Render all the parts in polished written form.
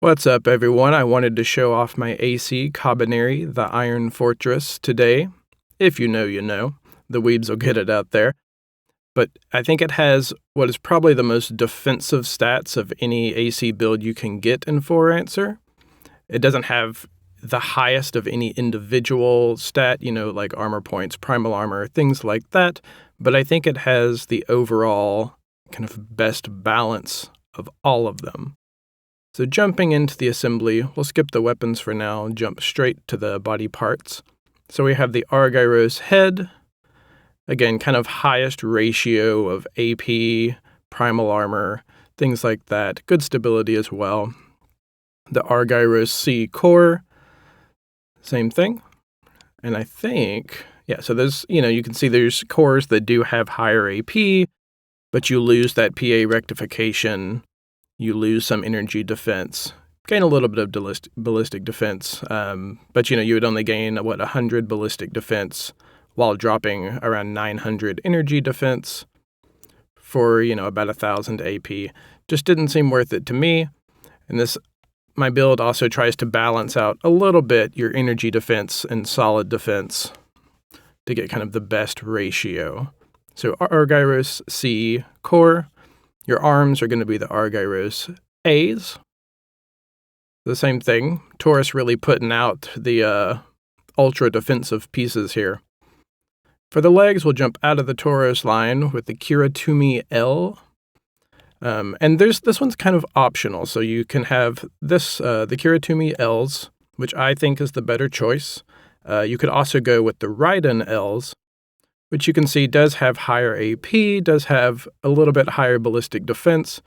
What's up, everyone? I wanted to show off my AC Kabaneri, the Iron Fortress, today. If you know, you know. The weebs will get it out there. But I think it has what is probably the most defensive stats of any AC build you can get in 4-Answer. It doesn't have the highest of any individual stat, like armor points, primal armor, things like that. But I think it has the overall kind of best balance of all of them. So jumping into the assembly, we'll skip the weapons for now and jump straight to the body parts. So we have the Argyros head. Again, kind of highest ratio of AP, primal armor, things like that. Good stability as well. The Argyros C core, same thing. And I think, so there's, you can see there's cores that do have higher AP, but you lose that PA rectification. You lose some energy defense, gain a little bit of ballistic defense, but you would only gain, 100 ballistic defense while dropping around 900 energy defense for, about 1,000 AP. Just didn't seem worth it to me, and my build also tries to balance out a little bit your energy defense and solid defense to get kind of the best ratio. So Argyros C core. Your arms are going to be the Argyros A's. The same thing. Taurus really putting out the ultra defensive pieces here. For the legs, we'll jump out of the Taurus line with the Kiratumi L. And this one's kind of optional. So you can have this, the Kiratumi L's, which I think is the better choice. You could also go with the Raiden L's, which you can see does have higher AP, does have a little bit higher ballistic defense,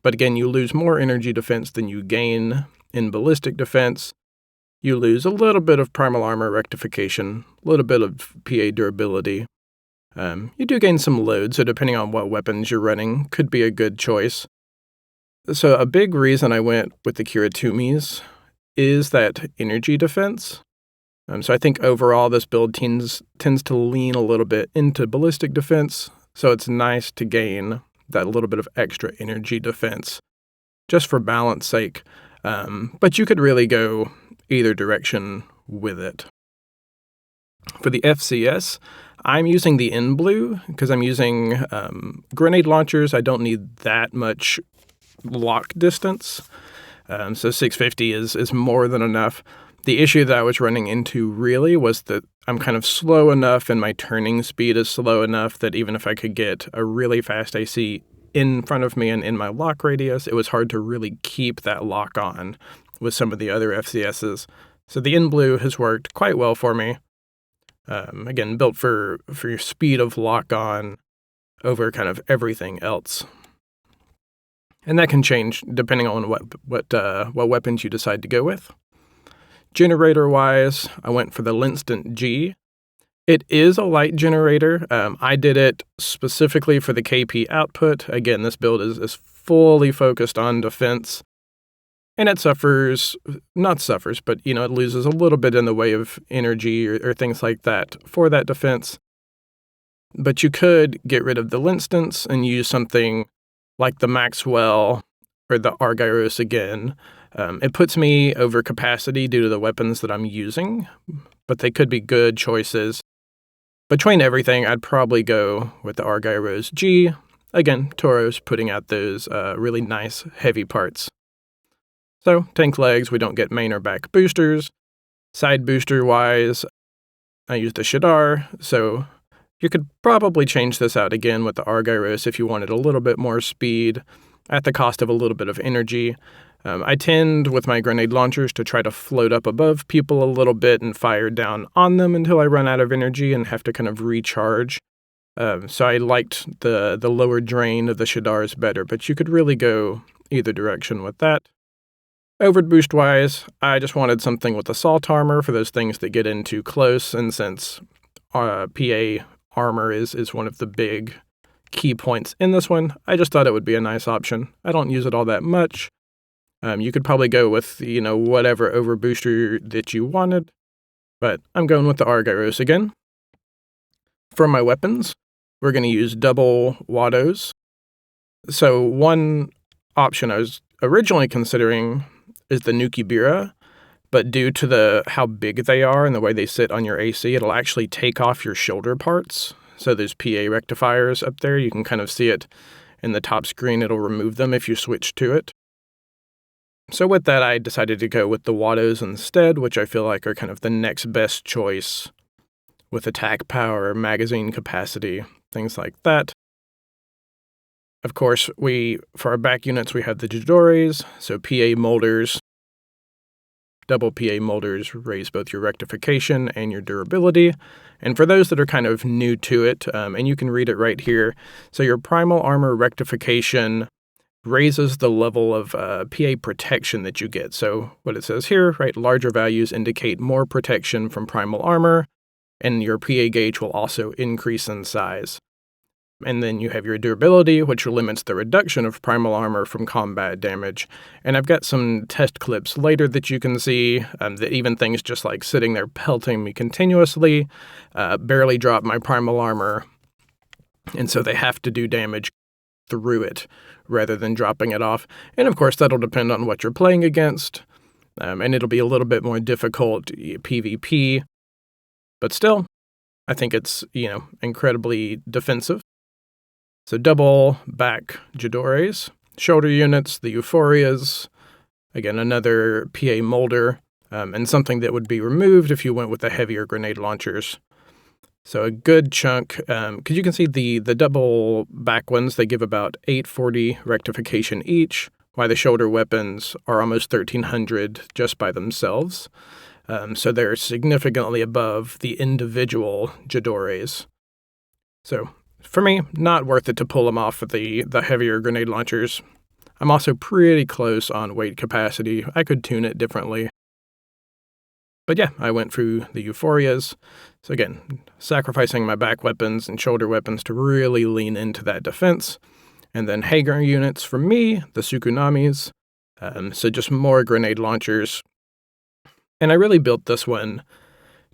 but again, you lose more energy defense than you gain in ballistic defense. You lose a little bit of primal armor rectification, a little bit of PA durability. You do gain some load, so depending on what weapons you're running, could be a good choice. So a big reason I went with the Kiratumis is that energy defense. So I think overall this build tends to lean a little bit into ballistic defense, so it's nice to gain that little bit of extra energy defense, just for balance sake. But you could really go either direction with it. For the FCS, I'm using the N blue because I'm using grenade launchers. I don't need that much lock distance, so 650 is more than enough. The issue that I was running into really was that I'm kind of slow enough and my turning speed is slow enough that even if I could get a really fast AC in front of me and in my lock radius, it was hard to really keep that lock on with some of the other FCSs. So the N blue has worked quite well for me. Again, built for your speed of lock on over kind of everything else. And that can change depending on what weapons you decide to go with. Generator-wise, I went for the Linstant G. It is a light generator. I did it specifically for the KP output. Again, this build is fully focused on defense. And it but it loses a little bit in the way of energy or things like that for that defense. But you could get rid of the Linstants and use something like the Maxwell or the Argyros again. It puts me over capacity due to the weapons that I'm using, but they could be good choices. Between everything, I'd probably go with the Argyros G. Again, Tauros putting out those really nice heavy parts. So, tank legs, we don't get main or back boosters. Side booster-wise, I used the Shadar, so you could probably change this out again with the Argyros if you wanted a little bit more speed at the cost of a little bit of energy. I tend, with my grenade launchers, to try to float up above people a little bit and fire down on them until I run out of energy and have to kind of recharge. So I liked the lower drain of the Shadars better, but you could really go either direction with that. Overboost-wise, I just wanted something with assault armor for those things that get in too close, and since PA armor is one of the big key points in this one, I just thought it would be a nice option. I don't use it all that much. You could probably go with, whatever overbooster that you wanted, but I'm going with the Argyros again. For my weapons, we're going to use double Wados. So one option I was originally considering is the Nukibira, but due to how big they are and the way they sit on your AC, it'll actually take off your shoulder parts. So there's PA rectifiers up there. You can kind of see it in the top screen. It'll remove them if you switch to it. So with that, I decided to go with the Wattos instead, which I feel like are kind of the next best choice with attack power, magazine capacity, things like that. Of course, for our back units, we have the Jidores, so PA molders. Double PA molders raise both your rectification and your durability. And for those that are kind of new to it, and you can read it right here, so your primal armor rectification raises the level of PA protection that you get. So what it says here, right, larger values indicate more protection from primal armor, and your PA gauge will also increase in size. And then you have your durability, which limits the reduction of primal armor from combat damage. And I've got some test clips later that you can see that even things just like sitting there pelting me continuously barely drop my primal armor. And so they have to do damage through it rather than dropping it off. And of course, that'll depend on what you're playing against. And it'll be a little bit more difficult PvP. But still, I think it's, incredibly defensive. So double back Jidores, shoulder units, the Euphorias, again, another PA molder, and something that would be removed if you went with the heavier grenade launchers. So a good chunk, because you can see the double back ones, they give about 840 rectification each, while the shoulder weapons are almost 1300 just by themselves. So they're significantly above the individual Jidores. So for me, not worth it to pull them off with the heavier grenade launchers. I'm also pretty close on weight capacity. I could tune it differently. But yeah, I went through the Euphorias. So again, sacrificing my back weapons and shoulder weapons to really lean into that defense. And then Hager units for me, the Tsukunamis. So just more grenade launchers. And I really built this one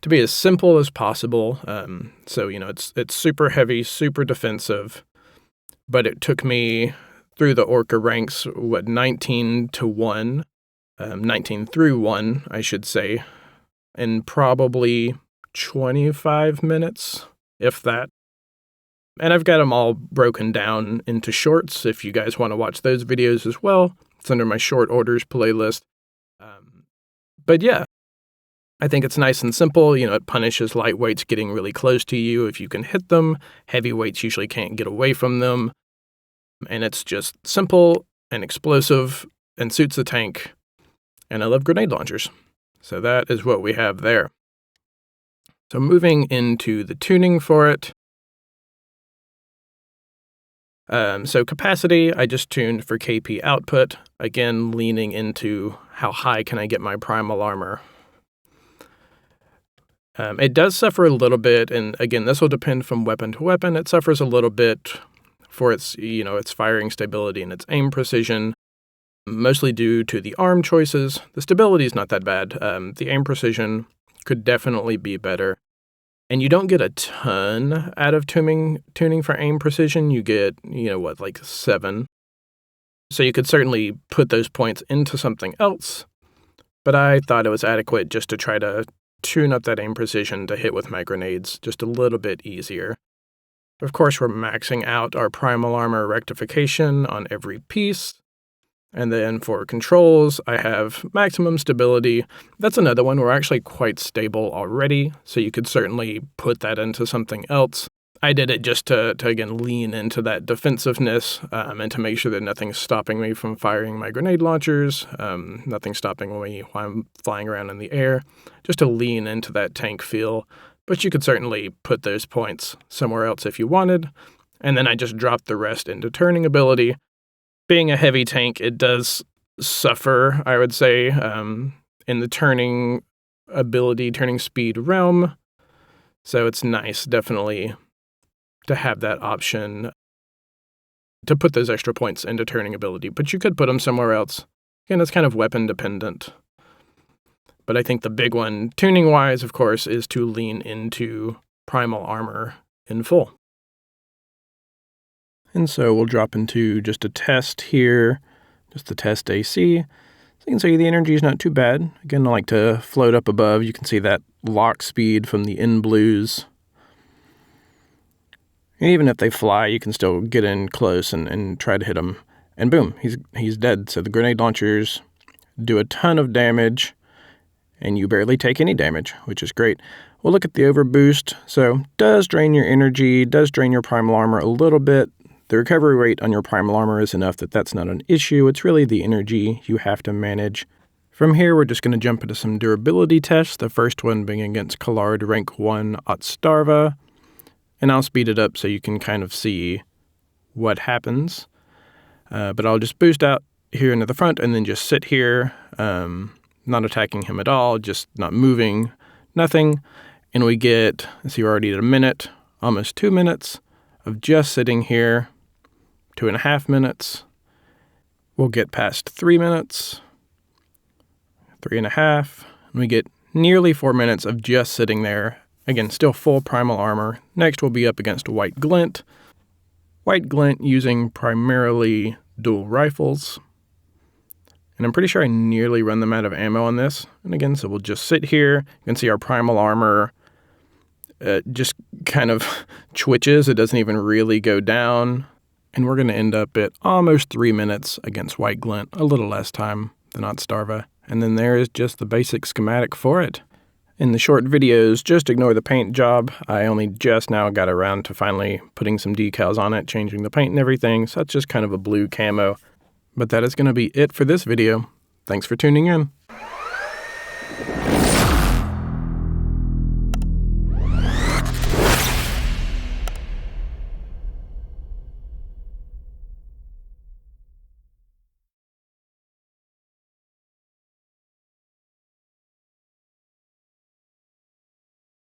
to be as simple as possible. So, it's super heavy, super defensive, but it took me through the Orca ranks, 19 to 1, 19 through 1, I should say, in probably 25 minutes, if that. And I've got them all broken down into shorts if you guys want to watch those videos as well. It's under my short orders playlist. But yeah, I think it's nice and simple. It punishes lightweights getting really close to you if you can hit them. Heavyweights usually can't get away from them. And it's just simple and explosive and suits the tank. And I love grenade launchers. So that is what we have there. So moving into the tuning for it. So capacity, I just tuned for KP output. Again, leaning into how high can I get my primal armor. It does suffer a little bit, and again, this will depend from weapon to weapon. It suffers a little bit for its firing stability and its aim precision, mostly due to the arm choices. The stability is not that bad. The aim precision could definitely be better. And you don't get a ton out of tuning for aim precision. You get, 7. So you could certainly put those points into something else, but I thought it was adequate just to try to tune up that aim precision to hit with my grenades just a little bit easier. Of course, we're maxing out our primal armor rectification on every piece. And then for controls, I have maximum stability. That's another one. We're actually quite stable already, so you could certainly put that into something else. I did it just to again, lean into that defensiveness and to make sure that nothing's stopping me from firing my grenade launchers, nothing's stopping me while I'm flying around in the air, just to lean into that tank feel. But you could certainly put those points somewhere else if you wanted. And then I just dropped the rest into turning ability. Being a heavy tank, it does suffer, I would say, in the turning ability, turning speed realm. So it's nice, definitely, to have that option to put those extra points into turning ability. But you could put them somewhere else. Again, it's kind of weapon dependent. But I think the big one, tuning-wise, of course, is to lean into primal armor in full. And so we'll drop into just a test here, just the test AC. So you can see the energy is not too bad. Again, I like to float up above. You can see that lock speed from the in blues. And even if they fly, you can still get in close and try to hit him. And boom, he's dead. So the grenade launchers do a ton of damage, and you barely take any damage, which is great. We'll look at the overboost. So does drain your energy, does drain your primal armor a little bit. The recovery rate on your primal armor is enough that that's not an issue. It's really the energy you have to manage. From here, we're just going to jump into some durability tests, the first one being against Collard rank 1 Otsdarva. And I'll speed it up so you can kind of see what happens. But I'll just boost out here into the front and then just sit here, not attacking him at all, just not moving, nothing. And we get, let's see, we're already at a minute, almost 2 minutes of just sitting here, 2.5 minutes. We'll get past 3 minutes, 3.5, and we get nearly 4 minutes of just sitting there. Again, still full primal armor. Next, we'll be up against White Glint. White Glint using primarily dual rifles. And I'm pretty sure I nearly run them out of ammo on this. And again, so we'll just sit here. You can see our primal armor just kind of twitches. It doesn't even really go down. And we're going to end up at almost 3 minutes against White Glint, a little less time than Otsdarva. And then there is just the basic schematic for it. In the short videos, just ignore the paint job. I only just now got around to finally putting some decals on it, changing the paint and everything, so that's just kind of a blue camo. But that is going to be it for this video. Thanks for tuning in.